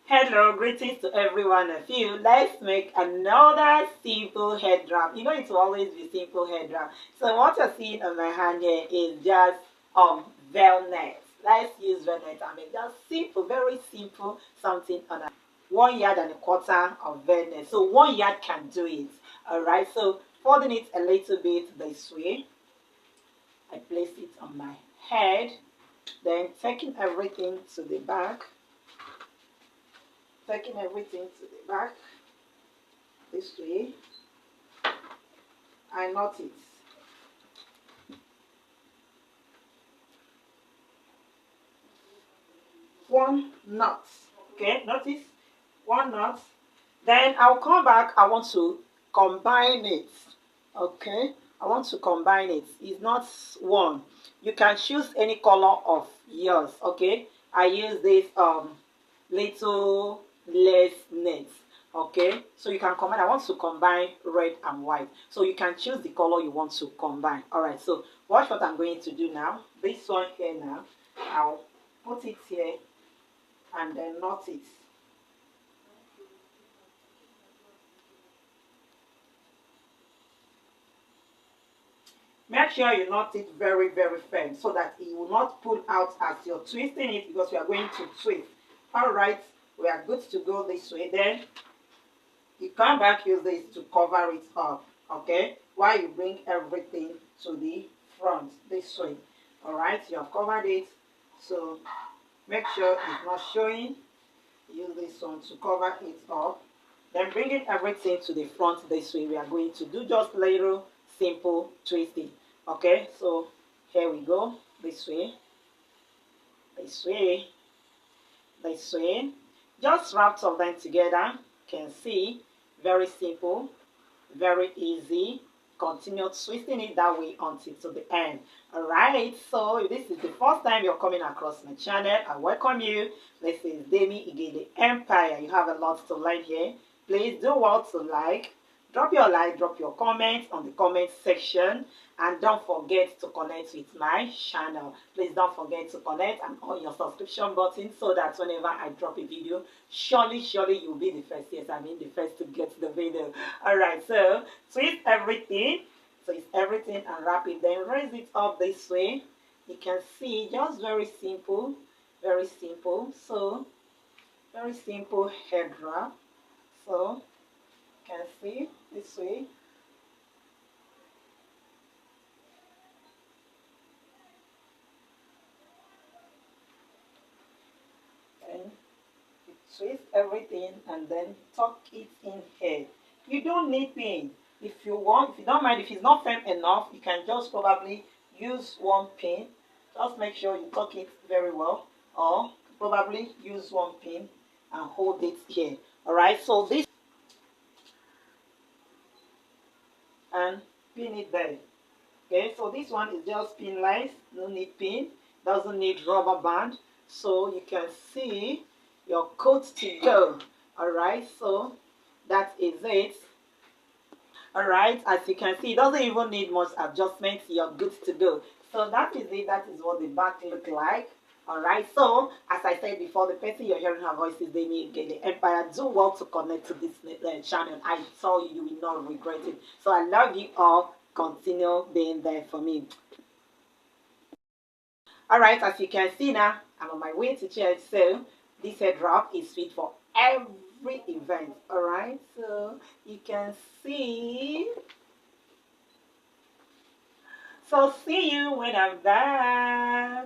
Hello, greetings to every one of you. Let's make another simple head wrap. You know it will always be simple head wrap. So what you're seeing on my hand here is just velvet. Let's use velvet. I mean just simple, very simple something on a 1 yard and a quarter of velvet. So 1 yard can do it. Alright, so folding it a little bit this way. I place it on my head, then taking everything to the back. Taking everything to the back this way. I knot it. One knot. Okay, notice one knot. Then I'll come back. I want to combine it. Okay, I want to combine it. It's not one. You can choose any color of yours. Okay, I use this little less net. Okay, so you can combine. I want to combine red and white, so you can choose the color you want to combine. All right, so watch what I'm going to do now. This one here now, I'll put it here and then knot it. Make sure you knot it very firm so that it will not pull out as you're twisting it, because we are going to twist. All right, we are good to go this way. Then you come back, use this to cover it up, okay, while you bring everything to the front this way. All right, you have covered it, so make sure it's not showing. Use this one to cover it up, then bringing everything to the front this way. We are going to do just little simple twisting. Okay, so here we go, this way, this way, this way. Just wrap all of them together. You can see, very simple, very easy. Continue twisting it that way until to the end. All right, so if this is the first time you're coming across my channel, I welcome you. This is Demi Igede Empire. You have a lot to learn here. Please do what to like. Drop your like, drop your comments on the comment section, and don't forget to connect with my channel. Please don't forget to connect and on your subscription button, so that whenever I drop a video, surely you'll be the first. Yes, I mean the first to get the video. All right, so twist everything, twist everything and wrap it, then raise it up this way. You can see, just very simple, very simple. So very simple head wrap. So can see this way. And you twist everything and then tuck it in here. You don't need pin. If you want, if you don't mind, if it's not firm enough, you can just probably use one pin. Just make sure you tuck it very well, or probably use one pin and hold it here. All right, so this, and pin it there. Okay, so this one is just pinless, no need pin, doesn't need rubber band, so you can see your coat to go. All right, so that is it. All right, as you can see, it doesn't even need much adjustment. You're good to go. So that is it. That is what the back look like. All right, so as I said before, the person you're hearing her voice is Demi Igede Empire. Do well to connect to this channel. I tell you, you will not regret it. So I love you all. Continue being there for me. All right, as you can see now, I'm on my way to church. So this head wrap is fit for every event. All right, so you can see. So see you when I'm back.